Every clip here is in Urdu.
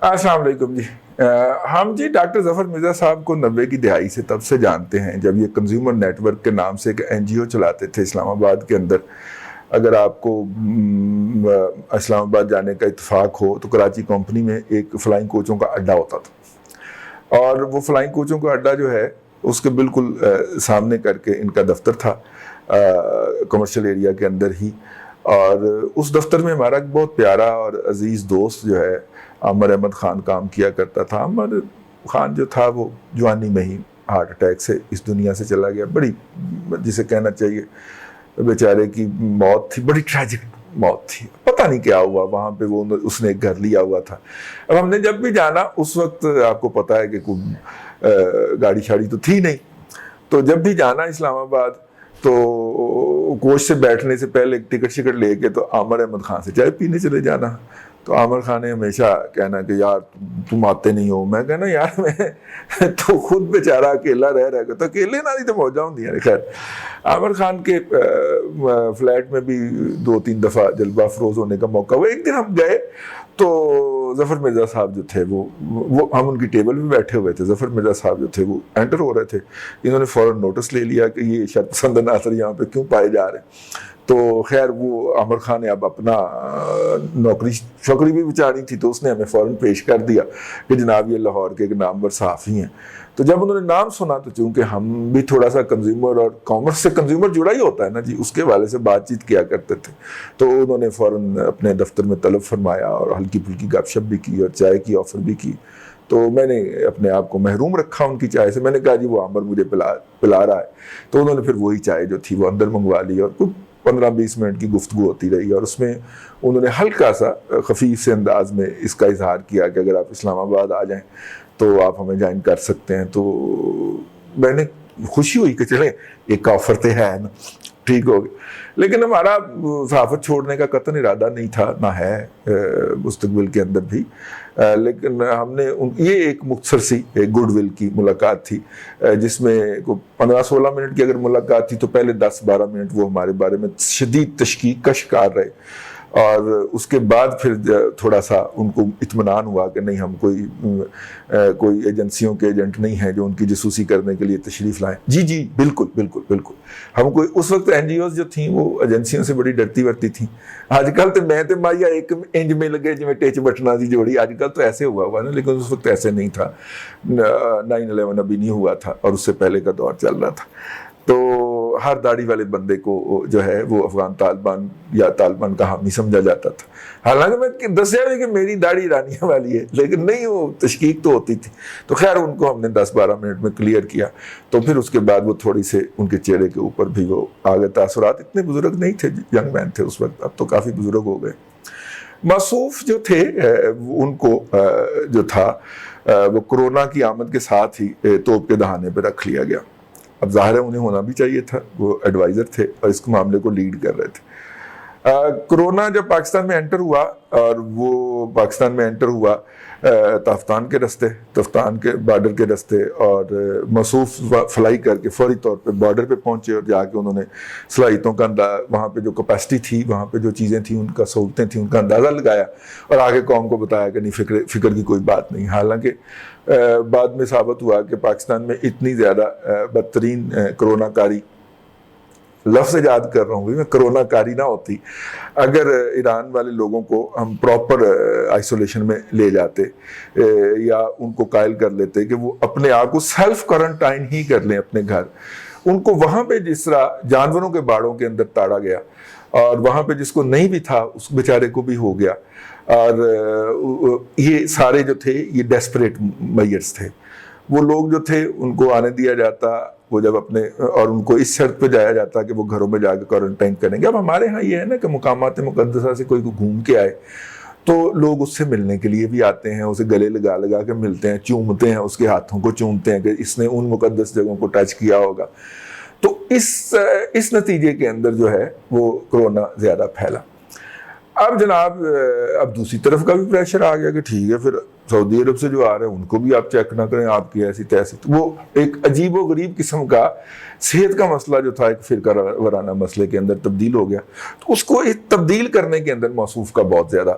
السلام علیکم جی. ہم جی ڈاکٹر ظفر مرزا صاحب کو 90 کی دہائی سے تب سے جانتے ہیں جب یہ کنزیومر نیٹ ورک کے نام سے ایک NGO چلاتے تھے اسلام آباد کے اندر. اگر آپ کو اسلام آباد جانے کا اتفاق ہو تو کراچی کمپنی میں ایک فلائنگ کوچوں کا اڈا ہوتا تھا، اور وہ فلائنگ کوچوں کا اڈا جو ہے اس کے بالکل سامنے کر کے ان کا دفتر تھا کمرشل ایریا کے اندر ہی. اور اس دفتر میں ہمارا ایک بہت پیارا اور عزیز دوست جو ہے عامر احمد خان کام کیا کرتا تھا. عامر خان جو تھا وہ جوانی میں ہی ہارٹ اٹیک سے اس دنیا سے چلا گیا. بڑی جسے کہنا چاہیے بیچارے کی موت تھی، بڑی ٹریجک موت تھی. پتہ نہیں کیا ہوا وہاں پہ. وہ اس نے ایک گھر لیا ہوا تھا. اب ہم نے جب بھی جانا اس وقت آپ کو پتہ ہے کہ کوئی گاڑی شاڑی تو تھی نہیں، تو جب بھی جانا اسلام آباد تو کوچ سے بیٹھنے سے پہلے ایک ٹکٹ شکٹ لے کے تو عامر احمد خان سے چائے پینے چلے جانا. تو عامر خان نے ہمیشہ کہنا کہ یار تم آتے نہیں ہو. میں کہنا یار میں تو خود بیچارہ اکیلا رہ گا تو اکیلے نہ نہیں تو ہو جاؤں دیا. خیر عامر خان کے فلیٹ میں بھی 2-3 دفعہ جلوہ افروز ہونے کا موقع ہوا. ایک دن ہم گئے تو ظفر مرزا صاحب جو تھے وہ ہم ان کی ٹیبل پہ بیٹھے ہوئے تھے. ظفر مرزا صاحب جو تھے وہ انٹر ہو رہے تھے. انہوں نے فوراً نوٹس لے لیا کہ یہ شرط پسند ناصر یہاں پہ کیوں پائے جا رہے ہیں. تو خیر وہ عامر خان نے اب اپنا نوکری بھی بچانی تھی تو اس نے ہمیں فوراً پیش کر دیا کہ جناب یہ لاہور کے ایک نامور صحافی ہیں. تو جب انہوں نے نام سنا تو چونکہ ہم بھی تھوڑا سا کنزیومر اور کامرس سے کنزیومر جڑا ہی ہوتا ہے نا جی، اس کے حوالے سے بات چیت کیا کرتے تھے. تو انہوں نے فوراً اپنے دفتر میں طلب فرمایا اور ہلکی پھلکی گپ شپ بھی کی اور چائے کی آفر بھی کی. تو میں نے اپنے آپ کو محروم رکھا ان کی چائے سے. میں نے کہا جی وہ عامر مجھے پلا رہا ہے. تو انہوں نے پھر وہی چائے جو تھی وہ اندر منگوا لی اور کچھ 15-20 منٹ کی گفتگو ہوتی رہی. اور اس میں انہوں نے ہلکا سا خفیف سے انداز میں اس کا اظہار کیا کہ اگر آپ اسلام آباد آ جائیں تو آپ ہمیں جوائن کر سکتے ہیں. تو میں نے خوشی ہوئی کہ چلیں ایک آفر تو ہے نا، ٹھیک ہو گیا. لیکن ہمارا صحافت چھوڑنے کا قطعاً ارادہ نہیں تھا، نہ ہے مستقبل کے اندر بھی. لیکن ہم نے یہ ایک مختصر سی گڈ ول کی ملاقات تھی جس میں 15-16 منٹ کی اگر ملاقات تھی تو پہلے 10-12 منٹ وہ ہمارے بارے میں شدید تشکیک کا شکار رہے. اور اس کے بعد پھر تھوڑا سا ان کو اطمینان ہوا کہ نہیں ہم کوئی ایجنسیوں کے ایجنٹ نہیں ہیں جو ان کی جاسوسی کرنے کے لیے تشریف لائیں. جی بالکل بالکل بالکل. ہم کوئی اس وقت NGOs جو تھیں وہ ایجنسیوں سے بڑی ڈرتی ورتی تھیں. آج کل تو میں تو مائیا ایک انج میں لگے جو ٹچ بٹنا دی جوڑی. آج کل تو ایسے ہوا نا، لیکن اس وقت ایسے نہیں تھا. 9/11 ابھی نہیں ہوا تھا اور اس سے پہلے کا دور چل رہا تھا. تو ہر داڑھی والے بندے کو جو ہے وہ افغان طالبان یا طالبان کا حامی سمجھا جاتا تھا. حالانکہ میں دسیا بھی کہ میری داڑھی ایرانیوں والی ہے، لیکن نہیں، وہ تشکیک تو ہوتی تھی. تو خیر ان کو ہم نے 10-12 منٹ میں کلیئر کیا. تو پھر اس کے بعد وہ تھوڑی سے ان کے چہرے کے اوپر بھی وہ آگے تاثرات. اتنے بزرگ نہیں تھے، ینگ مین تھے اس وقت، اب تو کافی بزرگ ہو گئے. موصوف جو تھے ان کو جو تھا وہ کرونا کی آمد کے ساتھ ہی توپ کے دہانے پہ رکھ لیا گیا. اب ظاہر ہے انہیں ہونا بھی چاہیے تھا، وہ ایڈوائزر تھے اور اس معاملے کو لیڈ کر رہے تھے. کرونا جب پاکستان میں انٹر ہوا اور وہ پاکستان میں انٹر ہوا تفتان کے رستے، تفتان کے بارڈر کے رستے، اور موصوف فلائی کر کے فوری طور پہ بارڈر پہ پہنچے اور جا کے انہوں نے صلاحیتوں کا وہاں پہ جو کیپیسٹی تھی، وہاں پہ جو چیزیں تھیں، ان کا سہولتیں تھیں، ان کا اندازہ لگایا اور آگے قوم کو بتایا کہ نہیں فکر کی کوئی بات نہیں. حالانکہ بعد میں ثابت ہوا کہ پاکستان میں اتنی زیادہ بدترین کرونا کاری، لفظ یاد کر رہا ہوں میں، کرونا کاری نہ ہوتی اگر ایران والے لوگوں کو ہم پراپر آئسولیشن میں لے جاتے یا ان کو قائل کر لیتے کہ وہ اپنے آپ کو سیلف کوارنٹائن ہی کر لیں اپنے گھر. ان کو وہاں پہ جس طرح جانوروں کے باڑوں کے اندر تاڑا گیا اور وہاں پہ جس کو نہیں بھی تھا اس بیچارے کو بھی ہو گیا. اور یہ سارے جو تھے یہ ڈیسپریٹ میئرز تھے. وہ لوگ جو تھے ان کو آنے دیا جاتا وہ جب اپنے، اور ان کو اس شرط پہ جایا جاتا کہ وہ گھروں میں جا کے کوارنٹائن کریں گے. اب ہمارے ہاں یہ ہے نا کہ مقامات مقدسہ سے کوئی گھوم کے آئے تو لوگ اس سے ملنے کے لیے بھی آتے ہیں، اسے گلے لگا کے ملتے ہیں، چومتے ہیں، اس کے ہاتھوں کو چومتے ہیں کہ اس نے ان مقدس جگہوں کو ٹچ کیا ہوگا. تو اس نتیجے کے اندر جو ہے وہ کرونا زیادہ پھیلا. اب جناب اب دوسری طرف کا بھی پریشر آ گیا کہ ٹھیک ہے پھر سعودی عرب سے جو آ رہے ہیں ان کو بھی آپ چیک نہ کریں، آپ کی ایسی تیسی. تو وہ ایک عجیب و غریب قسم کا صحت کا مسئلہ جو تھا ایک فرقہ وارانہ مسئلے کے اندر تبدیل ہو گیا. تو اس کو تبدیل کرنے کے اندر موصوف کا بہت زیادہ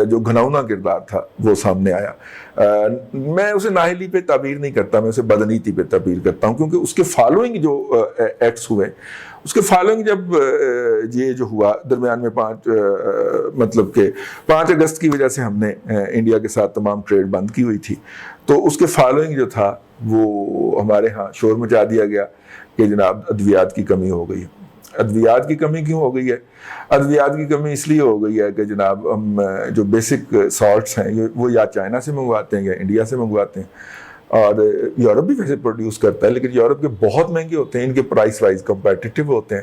جو گھناؤنا کردار تھا وہ سامنے آیا. میں اسے نااہلی پہ تعبیر نہیں کرتا، میں اسے بدنیتی پہ تعبیر کرتا ہوں، کیونکہ اس کے فالوئنگ جو ایکٹس ہوئے، اس کے فالوئنگ جب یہ جو ہوا درمیان میں 5 اگست کی وجہ سے ہم نے انڈیا کے ساتھ تمام ٹریڈ بند کی ہوئی تھی، تو اس کے فالوئنگ جو تھا وہ ہمارے ہاں شور مچا دیا گیا کہ جناب ادویات کی کمی ہو گئی ہے. ادویات کی کمی کیوں ہو گئی ہے؟ ادویات کی کمی اس لیے ہو گئی ہے کہ جناب ہم جو بیسک سالٹس ہیں وہ یا چائنا سے منگواتے ہیں یا انڈیا سے منگواتے ہیں، اور یورپ بھی ویسے پروڈیوس کرتا ہے، لیکن یورپ کے بہت مہنگے ہوتے ہیں، ان کے پرائس وائز کمپیٹیٹو ہوتے ہیں،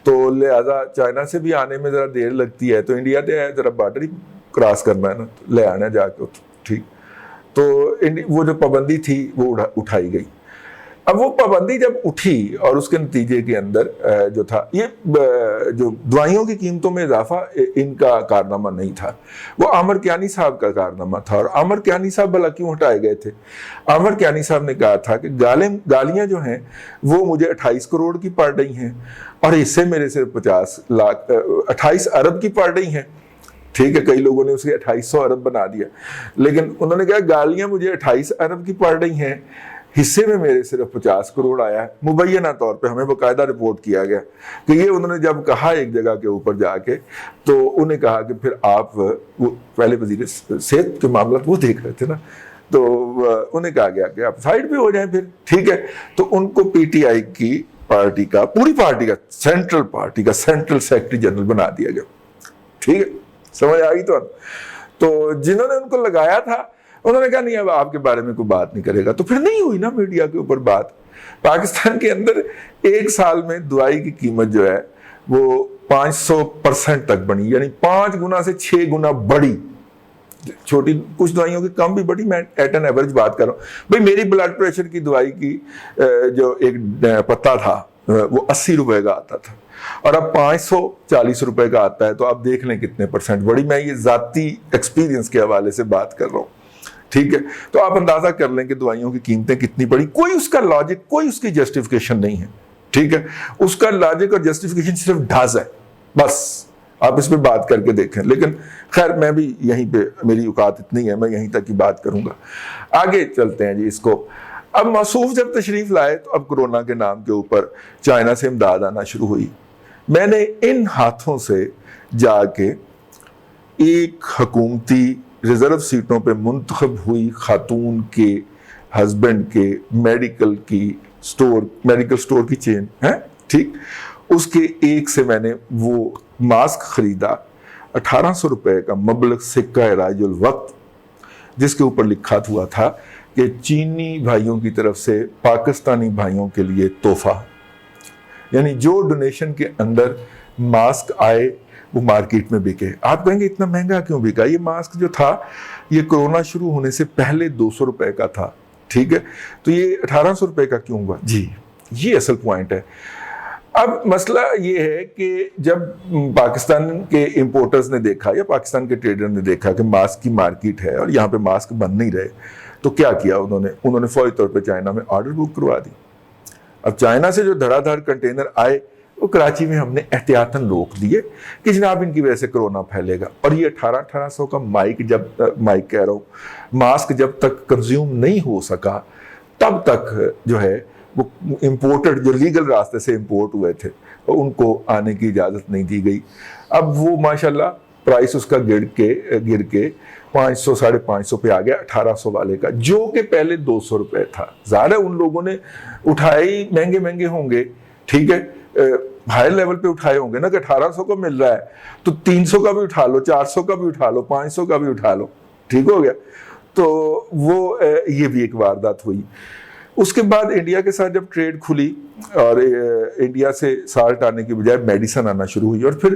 تو لہٰذا چائنا سے بھی آنے میں ذرا دیر لگتی ہے، تو انڈیا نے ذرا بارڈر ہی کراس کرنا ہے نا، لے آنا جا کے ٹھیک. تو وہ جو پابندی تھی وہ اٹھائی گئی. اب وہ پابندی جب اٹھی اور اس کے نتیجے کے اندر جو تھا یہ جو دوائیوں کی قیمتوں میں اضافہ ان کا کارنامہ نہیں تھا، وہ عامر کیانی صاحب کا کارنامہ تھا. اور عامر کیانی صاحب بھلا کیوں ہٹائے گئے تھے؟ عامر کیانی صاحب نے کہا تھا کہ گالیاں جو ہیں وہ مجھے 28 کروڑ کی پڑ رہی ہیں اور اس سے میرے صرف 28 ارب کی پڑ رہی ہیں. ٹھیک ہے، کئی لوگوں نے اسے 2800 ارب بنا دیا، لیکن انہوں نے کہا گالیاں مجھے 28 ارب کی پڑ رہی ہیں، حصے میں میرے صرف 50 کروڑ آیا ہے. مبینہ طور پہ ہمیں باقاعدہ رپورٹ کیا گیا کہ یہ انہوں نے جب کہا ایک جگہ کے اوپر جا کے، تو انہیں کہا کہ پھر آپ وہ پہلے وزیر صحت کے معاملات وہ دیکھ رہے تھے نا، تو انہیں کہا گیا کہ آپ سائڈ پہ ہو جائیں پھر. ٹھیک ہے، تو ان کو پی ٹی آئی کی پارٹی کا، پوری پارٹی کا، سینٹرل پارٹی کا سینٹرل سیکرٹری جنرل بنا دیا گیا. ٹھیک ہے، سمجھ آ گئی؟ تو جنہوں نے ان کو لگایا تھا انہوں نے کہا نہیں اب آپ کے بارے میں کوئی بات نہیں کرے گا، تو پھر نہیں ہوئی نا میڈیا کے اوپر بات. پاکستان کے اندر ایک سال میں دوائی کی قیمت جو ہے وہ 500% تک بڑھی، یعنی 5 گنا سے 6 گنا بڑھی. چھوٹی کچھ دوائیوں کی کم بھی بڑھی، میں ایٹ این ایوریج بات کر رہا ہوں. بھائی میری بلڈ پریشر کی دوائی کی جو ایک پتا تھا وہ 80 روپے کا آتا تھا اور اب 540 روپے کا آتا ہے، تو آپ دیکھ لیں کتنے پرسنٹ بڑھی. میں یہ ذاتی ایکسپیرینس کے حوالے سے بات کر رہا ہوں. ٹھیک ہے، تو آپ اندازہ کر لیں کہ دوائیوں کی قیمتیں کتنی بڑی. کوئی اس کا لاجک، کوئی اس کی جسٹیفیکیشن نہیں ہے. ٹھیک ہے، اس کا لاجک اور جسٹیفیکیشن صرف ڈھاز ہے، بس آپ اس پہ بات کر کے دیکھیں. لیکن خیر میں بھی یہیں پہ، میری اوقات اتنی ہے، میں یہیں تک ہی بات کروں گا. آگے چلتے ہیں جی اس کو. اب موصوف جب تشریف لائے تو اب کرونا کے نام کے اوپر چائنا سے امداد آنا شروع ہوئی. میں نے ان ہاتھوں سے جا کے ایک حکومتی ریزرو سیٹوں پہ منتخب ہوئی خاتون کے ہسبینڈ کے میڈیکل سٹور کی چین ہے، ٹھیک، اس کے ایک سے میں نے وہ ماسک خریدا 1800 روپے کا مبلغ سکہ راج الوقت، جس کے اوپر لکھا ہوا تھا کہ چینی بھائیوں کی طرف سے پاکستانی بھائیوں کے لیے تحفہ. یعنی جو ڈونیشن کے اندر ماسک آئے وہ مارکیٹ میں بکے. آپ کہیں گے اتنا مہنگا کیوں بکا؟ یہ ماسک جو تھا یہ کرونا شروع ہونے سے پہلے 200 روپے کا تھا. ٹھیک ہے، تو یہ 1800 روپے کا کیوں ہوا؟ جی یہ اصل پوائنٹ ہے. اب مسئلہ یہ ہے کہ جب پاکستان کے امپورٹرز نے دیکھا یا پاکستان کے ٹریڈر نے دیکھا کہ ماسک کی مارکیٹ ہے اور یہاں پہ ماسک بن نہیں رہے، تو کیا کیا انہوں نے فوری طور پہ چائنا میں آرڈر بک کروا دی. اب چائنا سے جو دھڑا دھڑ کنٹینر آئے وہ کراچی میں ہم نے احتیاطاً روک دیے کہ جناب ان کی وجہ سے کرونا پھیلے گا. اور یہ 1800 کا مائک کہہ رہا ہوں، ماسک جب تک کنزیوم نہیں ہو سکا تب تک جو ہے وہ امپورٹڈ جو لیگل راستے سے امپورٹ ہوئے تھے ان کو آنے کی اجازت نہیں دی گئی. اب وہ ماشاءاللہ پرائس اس کا گر کے 500 550 پہ آ گیا 1800 والے کا، جو کہ پہلے 200 روپے تھا. ظاہر ہے ان لوگوں نے اٹھائے مہنگے ہوں گے، ٹھیک ہے، ہائی لیول پہ اٹھائے ہوں گے نا کہ 1800 کو مل رہا ہے تو 300 کا بھی اٹھا لو، 400 کا بھی اٹھا لو، 500 کا بھی اٹھا لو. ٹھیک ہو گیا. تو وہ یہ بھی ایک واردات ہوئی. اس کے بعد انڈیا کے ساتھ جب ٹریڈ کھلی اور انڈیا سے سالٹ آنے کی بجائے میڈیسن آنا شروع ہوئی، اور پھر